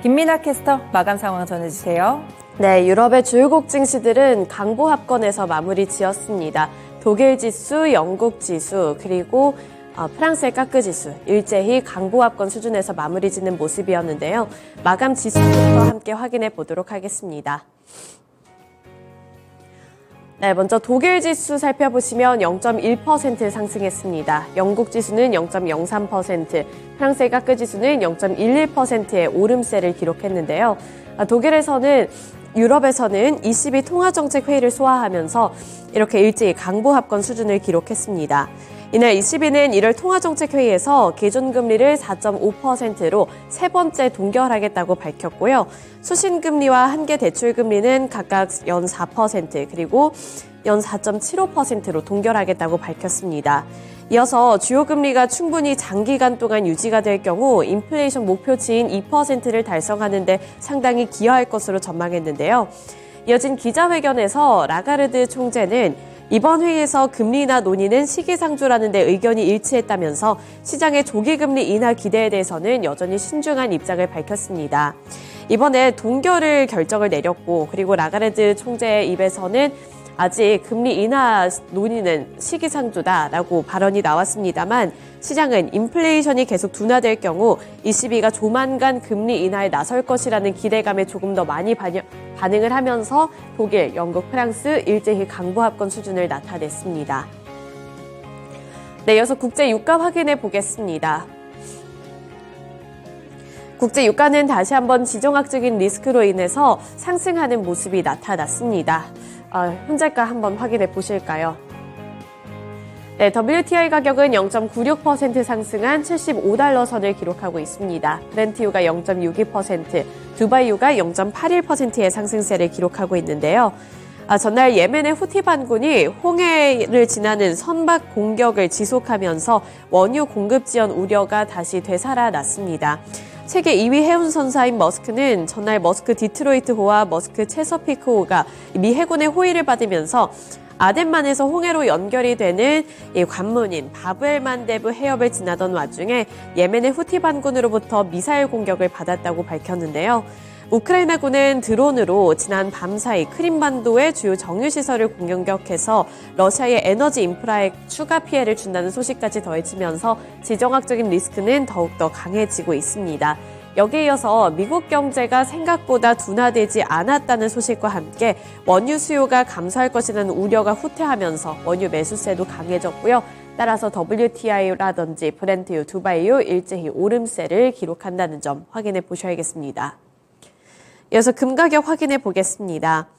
김민아 캐스터 마감 상황 전해주세요. 네, 유럽의 주요국 증시들은 강보합권에서 마무리 지었습니다. 독일 지수, 영국 지수, 그리고 프랑스의 까크 지수, 일제히 강보합권 수준에서 마무리 짓는 모습이었는데요. 마감 지수부터 함께 확인해 보도록 하겠습니다. 네, 먼저 독일 지수 살펴보시면 0.1% 상승했습니다. 영국 지수는 0.03%, 프랑스의 까크 지수는 0.11%의 오름세를 기록했는데요. 유럽에서는 ECB 통화정책회의를 소화하면서 이렇게 일제히 강보합권 수준을 기록했습니다. 이날 ECB는 1월 통화정책회의에서 기준금리를 4.5%로 세 번째 동결하겠다고 밝혔고요. 수신금리와 한계대출금리는 각각 연 4% 그리고 연 4.75%로 동결하겠다고 밝혔습니다. 이어서 주요 금리가 충분히 장기간 동안 유지가 될 경우 인플레이션 목표치인 2%를 달성하는 데 상당히 기여할 것으로 전망했는데요. 이어진 기자회견에서 라가르드 총재는 이번 회의에서 금리 인하 논의는 시기상조라는 데 의견이 일치했다면서 시장의 조기금리 인하 기대에 대해서는 여전히 신중한 입장을 밝혔습니다. 이번에 동결을 결정을 내렸고 그리고 라가르드 총재의 입에서는 아직 금리 인하 논의는 시기상조다라고 발언이 나왔습니다만 시장은 인플레이션이 계속 둔화될 경우 ECB가 조만간 금리 인하에 나설 것이라는 기대감에 조금 더 많이 반응을 하면서 독일, 영국, 프랑스 일제히 강보합권 수준을 나타냈습니다. 네, 이어서 국제 유가 확인해 보겠습니다. 국제 유가는 다시 한번 지정학적인 리스크로 인해서 상승하는 모습이 나타났습니다. 현재가 한번 확인해 보실까요? 네, WTI 가격은 0.96% 상승한 75달러 선을 기록하고 있습니다. 브렌트유가 0.62%, 두바이유가 0.81%의 상승세를 기록하고 있는데요. 전날 예멘의 후티 반군이 홍해를 지나는 선박 공격을 지속하면서 원유 공급 지연 우려가 다시 되살아났습니다. 세계 2위 해운선사인 머스크는 전날 머스크 디트로이트호와 머스크 체서피크호가 미 해군의 호의를 받으면서 아덴만에서 홍해로 연결이 되는 이 관문인 바브엘만데브 해협을 지나던 와중에 예멘의 후티 반군으로부터 미사일 공격을 받았다고 밝혔는데요. 우크라이나군은 드론으로 지난 밤 사이 크림반도의 주요 정유시설을 공격해서 러시아의 에너지 인프라에 추가 피해를 준다는 소식까지 더해지면서 지정학적인 리스크는 더욱더 강해지고 있습니다. 여기에 이어서 미국 경제가 생각보다 둔화되지 않았다는 소식과 함께 원유 수요가 감소할 것이라는 우려가 후퇴하면서 원유 매수세도 강해졌고요. 따라서 WTI라든지 브렌트유, 두바이유 일제히 오름세를 기록한다는 점 확인해 보셔야겠습니다. 이어서 금 가격 확인해 보겠습니다.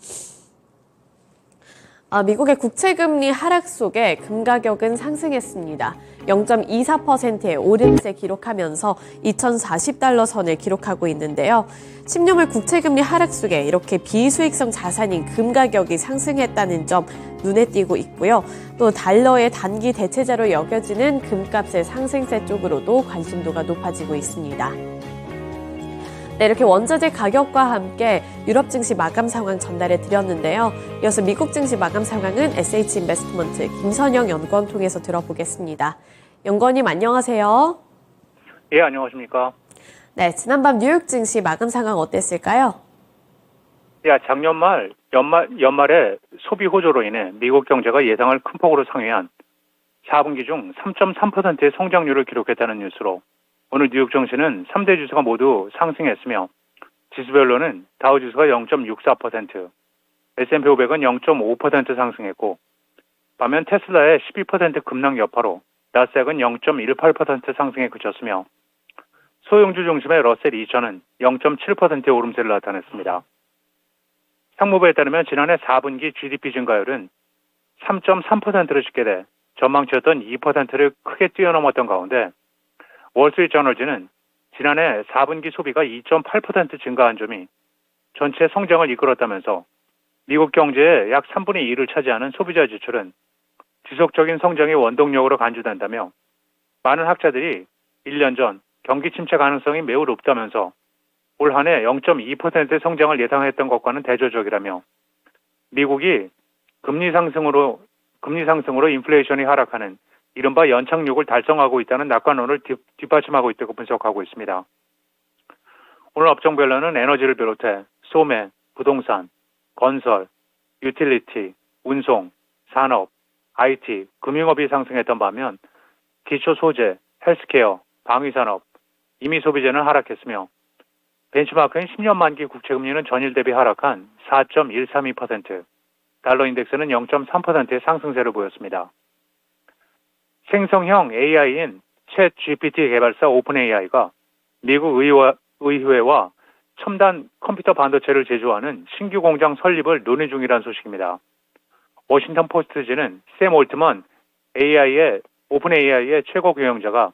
미국의 국채금리 하락 속에 금 가격은 상승했습니다. 0.24%의 오름세 기록하면서 2,040달러 선을 기록하고 있는데요. 10년물 국채금리 하락 속에 이렇게 비수익성 자산인 금 가격이 상승했다는 점 눈에 띄고 있고요. 또 달러의 단기 대체자로 여겨지는 금값의 상승세 쪽으로도 관심도가 높아지고 있습니다. 네, 이렇게 원자재 가격과 함께 유럽 증시 마감 상황 전달해 드렸는데요. 이어서 미국 증시 마감 상황은 SH인베스트먼트 김선영 연구원 통해서 들어보겠습니다. 연구원님 안녕하세요. 예, 안녕하십니까. 네, 지난밤 뉴욕 증시 마감 상황 어땠을까요? 야, 작년 연말에 소비 호조로 인해 미국 경제가 예상을 큰 폭으로 상회한 4분기 중 3.3%의 성장률을 기록했다는 뉴스로 오늘 뉴욕 증시는 3대 지수가 모두 상승했으며 지수별로는 다우지수가 0.64%, S&P 500은 0.5% 상승했고 반면 테슬라의 12% 급락 여파로 나스닥은 0.18% 상승에 그쳤으며 소형주 중심의 러셀 2000은 0.7%의 오름세를 나타냈습니다. 상무부에 따르면 지난해 4분기 GDP 증가율은 3.3%를 집계돼 전망치였던 2%를 크게 뛰어넘었던 가운데 월스트리트저널지는 지난해 4분기 소비가 2.8% 증가한 점이 전체 성장을 이끌었다면서 미국 경제의 약 3분의 2를 차지하는 소비자 지출은 지속적인 성장의 원동력으로 간주된다며 많은 학자들이 1년 전 경기 침체 가능성이 매우 높다면서 올 한 해 0.2%의 성장을 예상했던 것과는 대조적이라며 미국이 금리 상승으로 인플레이션이 하락하는 이른바 연착륙을 달성하고 있다는 낙관론을 뒷받침하고 있다고 분석하고 있습니다. 오늘 업종별로는 에너지를 비롯해 소매, 부동산, 건설, 유틸리티, 운송, 산업, IT, 금융업이 상승했던 반면 기초 소재, 헬스케어, 방위산업, 임의소비재는 하락했으며 벤치마크인 10년 만기 국채금리는 전일 대비 하락한 4.132%, 달러 인덱스는 0.3%의 상승세를 보였습니다. 생성형 AI인 챗 GPT 개발사 오픈AI가 미국 의회와 첨단 컴퓨터 반도체를 제조하는 신규 공장 설립을 논의 중이라는 소식입니다. 워싱턴 포스트지는 샘 올트먼 오픈AI의 최고 경영자가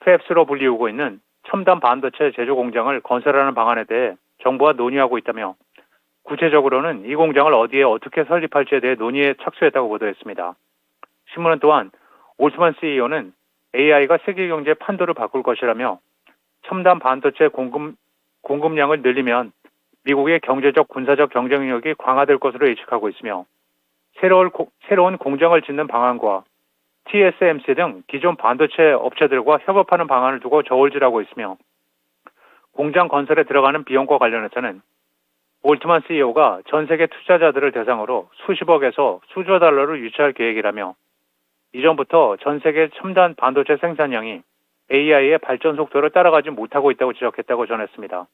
팹스로 불리우고 있는 첨단 반도체 제조 공장을 건설하는 방안에 대해 정부와 논의하고 있다며 구체적으로는 이 공장을 어디에 어떻게 설립할지에 대해 논의에 착수했다고 보도했습니다. 신문은 또한 올트먼 CEO는 AI가 세계 경제 판도를 바꿀 것이라며 첨단 반도체 공급량을 늘리면 미국의 경제적 군사적 경쟁력이 강화될 것으로 예측하고 있으며 새로운 공장을 짓는 방안과 TSMC 등 기존 반도체 업체들과 협업하는 방안을 두고 저울질하고 있으며 공장 건설에 들어가는 비용과 관련해서는 올트만 CEO가 전 세계 투자자들을 대상으로 수십억에서 수조 달러를 유치할 계획이라며 이전부터 전 세계 첨단 반도체 생산량이 AI의 발전 속도를 따라가지 못하고 있다고 지적했다고 전했습니다.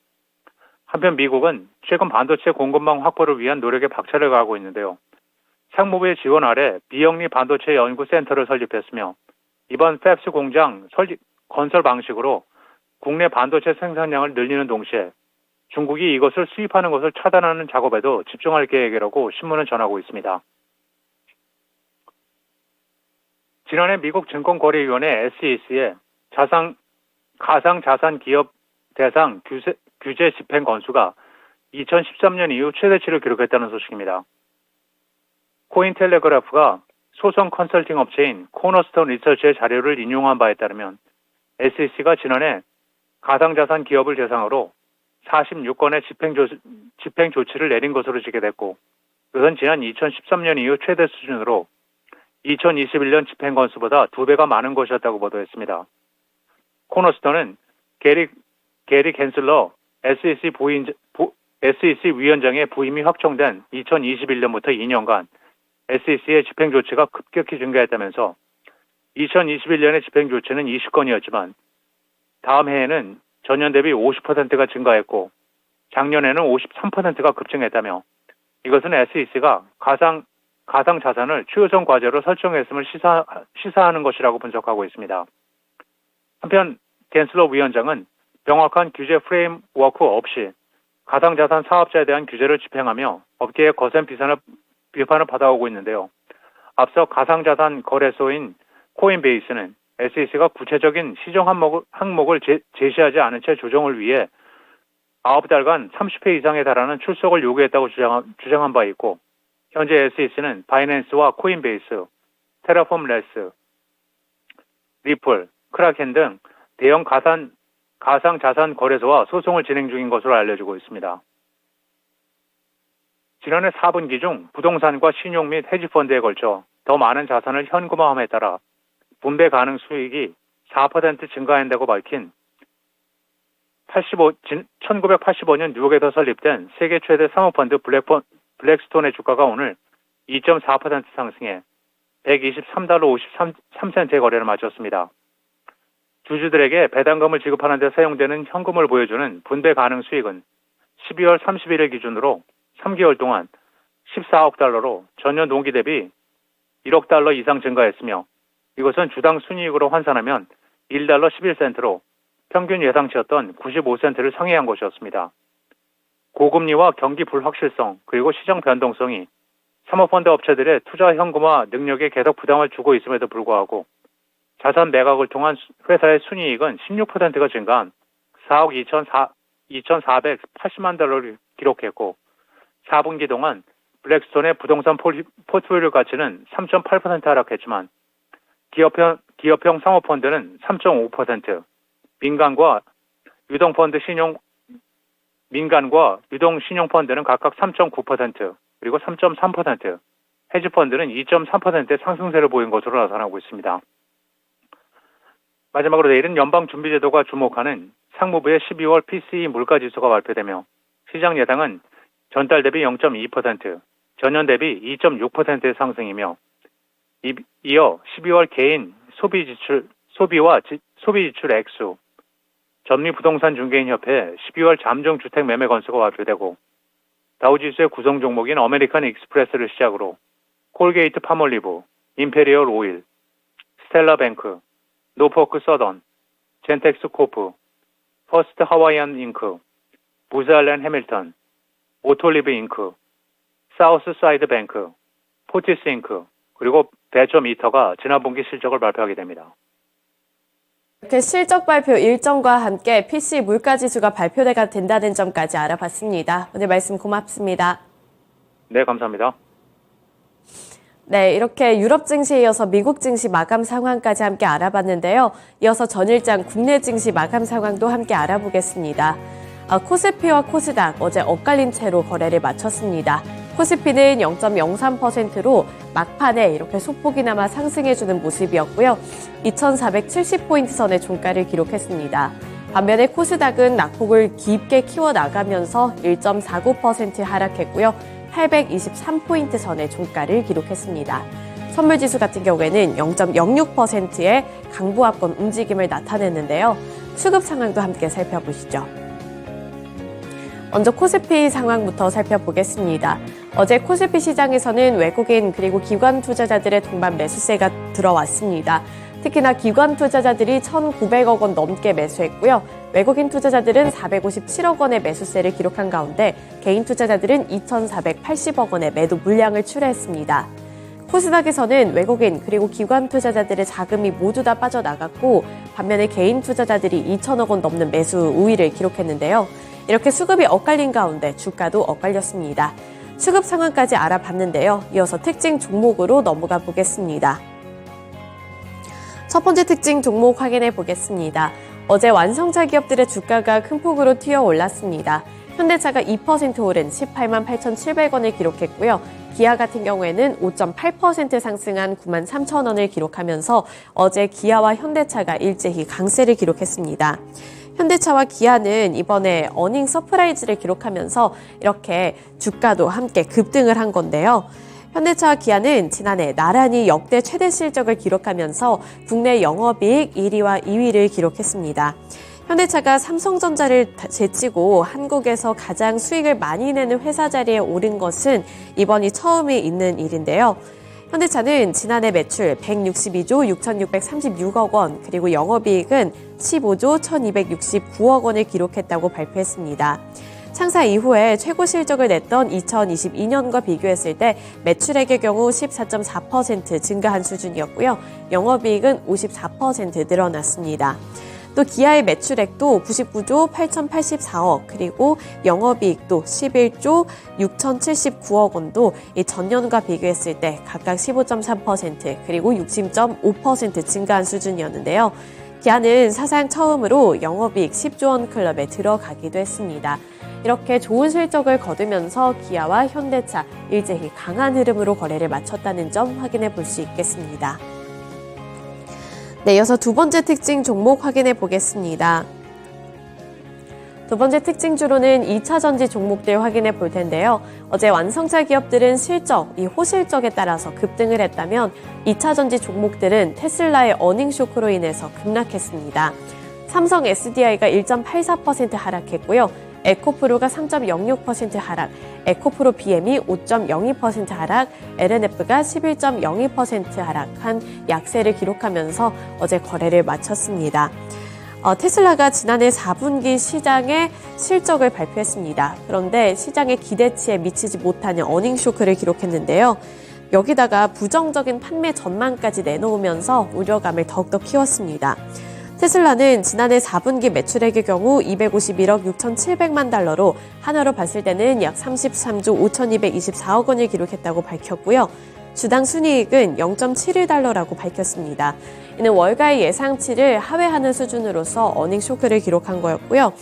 한편 미국은 최근 반도체 공급망 확보를 위한 노력에 박차를 가하고 있는데요. 상무부의 지원 아래 비영리 반도체 연구센터를 설립했으며 이번 팹스 공장 건설 방식으로 국내 반도체 생산량을 늘리는 동시에 중국이 이것을 수입하는 것을 차단하는 작업에도 집중할 계획이라고 신문은 전하고 있습니다. 지난해 미국 증권거래위원회 SEC의 가상자산 기업 대상 규제 집행 건수가 2013년 이후 최대치를 기록했다는 소식입니다. 코인텔레그래프가 소송 컨설팅 업체인 코너스톤 리서치의 자료를 인용한 바에 따르면 SEC가 지난해 가상자산 기업을 대상으로 46건의 집행 조치를 내린 것으로 집계됐고 그것은 지난 2013년 이후 최대 수준으로 2021년 집행 건수보다 2배가 많은 것이었다고 보도했습니다. 코너스톤은 게리 겐슬러 SEC 위원장의 부임이 확정된 2021년부터 2년간 SEC의 집행 조치가 급격히 증가했다면서 2021년의 집행 조치는 20건이었지만 다음 해에는 전년 대비 50%가 증가했고 작년에는 53%가 급증했다며 이것은 SEC가 가상 자산을 최우선 과제로 설정했음을 시사하는 것이라고 분석하고 있습니다. 한편 겐슬러 위원장은 명확한 규제 프레임워크 없이 가상자산 사업자에 대한 규제를 집행하며 업계의 거센 비판을 받아오고 있는데요. 앞서 가상자산 거래소인 코인베이스는 SEC가 구체적인 시정 항목을 제시하지 않은 채 조정을 위해 9달간 30회 이상에 달하는 출석을 요구했다고 주장한 바 있고 현재 SEC는 바이낸스와 코인베이스, 테라폼레스, 리플, 크라켄 등 대형 가상자산 거래소와 소송을 진행 중인 것으로 알려지고 있습니다. 지난해 4분기 중 부동산과 신용 및 헤지펀드에 걸쳐 더 많은 자산을 현금화함에 따라 분배 가능 수익이 4% 증가한다고 밝힌 1985년 뉴욕에서 설립된 세계 최대 사모펀드 블랙스톤의 주가가 오늘 2.4% 상승해 123달러 53센트의 거래를 마쳤습니다. 주주들에게 배당금을 지급하는 데 사용되는 현금을 보여주는 분배 가능 수익은 12월 31일 기준으로 3개월 동안 14억 달러로 전년 동기 대비 1억 달러 이상 증가했으며 이것은 주당 순이익으로 환산하면 1달러 11센트로 평균 예상치였던 95센트를 상회한 것이었습니다. 고금리와 경기 불확실성 그리고 시장 변동성이 사모펀드 업체들의 투자 현금화 능력에 계속 부담을 주고 있음에도 불구하고 자산 매각을 통한 회사의 순이익은 16%가 증가한 4억 2,480만 달러를 기록했고 4분기 동안 블랙스톤의 부동산 포트폴리오 가치는 3.8% 하락했지만 기업형 사모펀드는 3.5%, 민간과 유동 신용펀드는 각각 3.9%, 그리고 3.3%, 헤지펀드는 2.3%의 상승세를 보인 것으로 나타나고 있습니다. 마지막으로 내일은 연방준비제도가 주목하는 상무부의 12월 PCE 물가지수가 발표되며 시장 예상은 전달 대비 0.2%, 전년 대비 2.6%의 상승이며 이어 12월 개인 소비 지출 액수, 전미부동산중개인협회 12월 잠정 주택 매매 건수가 발표되고 다우지수의 구성 종목인 아메리칸 익스프레스를 시작으로 콜게이트 파몰리브, 임페리얼 오일, 스텔라뱅크, 노포크 서던, 젠텍스 코프, 퍼스트 하와이안 잉크, 부즈알렌 해밀턴, 오톨리브 잉크, 사우스 사이드 뱅크, 포티스 잉크, 그리고 베처미터가 지난 분기 실적을 발표하게 됩니다. 이렇게 실적 발표 일정과 함께 PC 물가지수가 발표가 된다는 점까지 알아봤습니다. 오늘 말씀 고맙습니다. 네, 감사합니다. 네, 이렇게 유럽 증시에 이어서 미국 증시 마감 상황까지 함께 알아봤는데요. 이어서 전일장 국내 증시 마감 상황도 함께 알아보겠습니다. 코스피와 코스닥 어제 엇갈린 채로 거래를 마쳤습니다. 코스피는 0.03%로 막판에 이렇게 소폭이나마 상승해주는 모습이었고요. 2,470포인트 선의 종가를 기록했습니다. 반면에 코스닥은 낙폭을 깊게 키워나가면서 1.49% 하락했고요. 823포인트 선의 종가를 기록했습니다. 선물지수 같은 경우에는 0.06%의 강보합권 움직임을 나타냈는데요. 수급 상황도 함께 살펴보시죠. 먼저 코스피 상황부터 살펴보겠습니다. 어제 코스피 시장에서는 외국인 그리고 기관 투자자들의 동반 매수세가 들어왔습니다. 특히나 기관 투자자들이 1,900억 원 넘게 매수했고요. 외국인 투자자들은 457억 원의 매수세를 기록한 가운데 개인 투자자들은 2,480억 원의 매도 물량을 출하했습니다. 코스닥에서는 외국인 그리고 기관 투자자들의 자금이 모두 다 빠져나갔고 반면에 개인 투자자들이 2,000억 원 넘는 매수 우위를 기록했는데요. 이렇게 수급이 엇갈린 가운데 주가도 엇갈렸습니다. 수급 상황까지 알아봤는데요. 이어서 특징 종목으로 넘어가 보겠습니다. 첫 번째 특징 종목 확인해 보겠습니다. 어제 완성차 기업들의 주가가 큰 폭으로 튀어 올랐습니다. 현대차가 2% 오른 18만 8,700원을 기록했고요. 기아 같은 경우에는 5.8% 상승한 9만 3천 원을 기록하면서 어제 기아와 현대차가 일제히 강세를 기록했습니다. 현대차와 기아는 이번에 어닝 서프라이즈를 기록하면서 이렇게 주가도 함께 급등을 한 건데요. 현대차와 기아는 지난해 나란히 역대 최대 실적을 기록하면서 국내 영업이익 1위와 2위를 기록했습니다. 현대차가 삼성전자를 제치고 한국에서 가장 수익을 많이 내는 회사 자리에 오른 것은 이번이 처음이 있는 일인데요. 현대차는 지난해 매출 162조 6,636억 원, 그리고 영업이익은 15조 1,269억 원을 기록했다고 발표했습니다. 창사 이후에 최고 실적을 냈던 2022년과 비교했을 때 매출액의 경우 14.4% 증가한 수준이었고요. 영업이익은 54% 늘어났습니다. 또 기아의 매출액도 99조 8,084억, 그리고 영업이익도 11조 6,079억 원도 이 전년과 비교했을 때 각각 15.3% 그리고 60.5% 증가한 수준이었는데요. 기아는 사상 처음으로 영업이익 10조 원 클럽에 들어가기도 했습니다. 이렇게 좋은 실적을 거두면서 기아와 현대차 일제히 강한 흐름으로 거래를 마쳤다는 점 확인해 볼 수 있겠습니다. 네, 이어서 두 번째 특징 종목 확인해 보겠습니다. 두 번째 특징주로는 2차 전지 종목들 확인해 볼 텐데요. 어제 완성차 기업들은 실적, 이 호실적에 따라서 급등을 했다면 2차 전지 종목들은 테슬라의 어닝 쇼크로 인해서 급락했습니다. 삼성 SDI가 1.84% 하락했고요. 에코프로가 3.06% 하락, 에코프로 BM이 5.02% 하락, LNF가 11.02% 하락한 약세를 기록하면서 어제 거래를 마쳤습니다. 테슬라가 지난해 4분기 시장의 실적을 발표했습니다. 그런데 시장의 기대치에 미치지 못하는 어닝 쇼크를 기록했는데요. 여기다가 부정적인 판매 전망까지 내놓으면서 우려감을 더욱더 키웠습니다. 테슬라는 지난해 4분기 매출액의 경우 251억 6,700만 달러로 한화로 봤을 때는 약 33조 5,224억 원을 기록했다고 밝혔고요. 주당 순이익은 0.71달러라고 밝혔습니다. 이는 월가의 예상치를 하회하는 수준으로서 어닝 쇼크를 기록한 거였고요.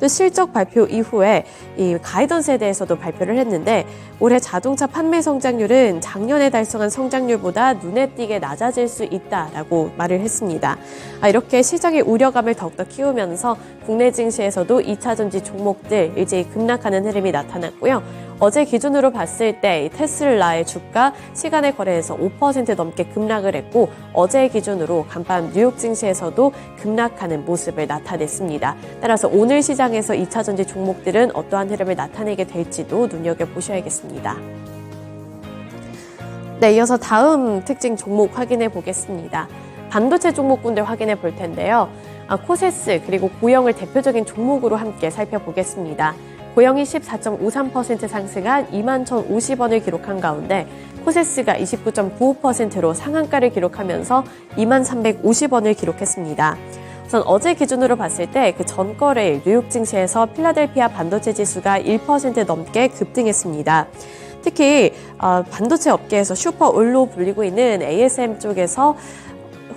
또 실적 발표 이후에 이 가이던스에 대해서도 발표를 했는데 올해 자동차 판매 성장률은 작년에 달성한 성장률보다 눈에 띄게 낮아질 수 있다라고 말을 했습니다. 이렇게 시장의 우려감을 더욱더 키우면서 국내 증시에서도 2차 전지 종목들 일제히 급락하는 흐름이 나타났고요. 어제 기준으로 봤을 때 테슬라의 주가 시간의 거래에서 5% 넘게 급락을 했고 어제 기준으로 간밤 뉴욕 증시에서도 급락하는 모습을 나타냈습니다. 따라서 오늘 시장에서 2차 전지 종목들은 어떠한 흐름을 나타내게 될지도 눈여겨보셔야겠습니다. 네, 이어서 다음 특징 종목 확인해 보겠습니다. 반도체 종목군들 확인해 볼 텐데요. 코세스 그리고 고영을 대표적인 종목으로 함께 살펴보겠습니다. 고영이 14.53% 상승한 21,050원을 기록한 가운데 코세스가 29.95%로 상한가를 기록하면서 23,350원을 기록했습니다. 우선 어제 기준으로 봤을 때 그 전거래일 뉴욕 증시에서 필라델피아 반도체 지수가 1% 넘게 급등했습니다. 특히 반도체 업계에서 슈퍼올로 불리고 있는 ASM 쪽에서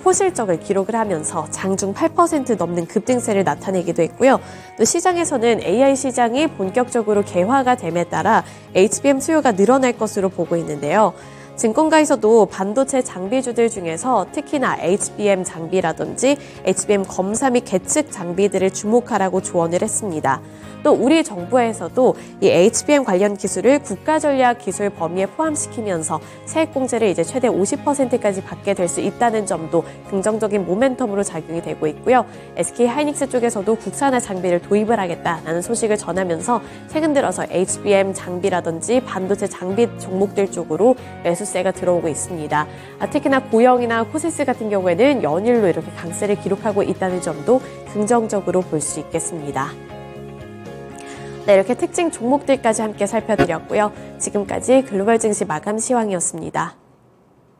호실적을 기록을 하면서 장중 8% 넘는 급등세를 나타내기도 했고요. 또 시장에서는 AI 시장이 본격적으로 개화가 됨에 따라 HBM 수요가 늘어날 것으로 보고 있는데요. 증권가에서도 반도체 장비주들 중에서 특히나 HBM 장비라든지 HBM 검사 및 계측 장비들을 주목하라고 조언을 했습니다. 또 우리 정부에서도 이 HBM 관련 기술을 국가전략 기술 범위에 포함시키면서 세액공제를 이제 최대 50%까지 받게 될 수 있다는 점도 긍정적인 모멘텀으로 작용이 되고 있고요. SK하이닉스 쪽에서도 국산화 장비를 도입을 하겠다라는 소식을 전하면서 최근 들어서 HBM 장비라든지 반도체 장비 종목들 쪽으로 매수세가 들어오고 있습니다. 특히나 고영이나 코세스 같은 경우에는 연일로 이렇게 강세를 기록하고 있다는 점도 긍정적으로 볼 수 있겠습니다. 네, 이렇게 특징 종목들까지 함께 살펴드렸고요. 지금까지 글로벌 증시 마감 시황이었습니다.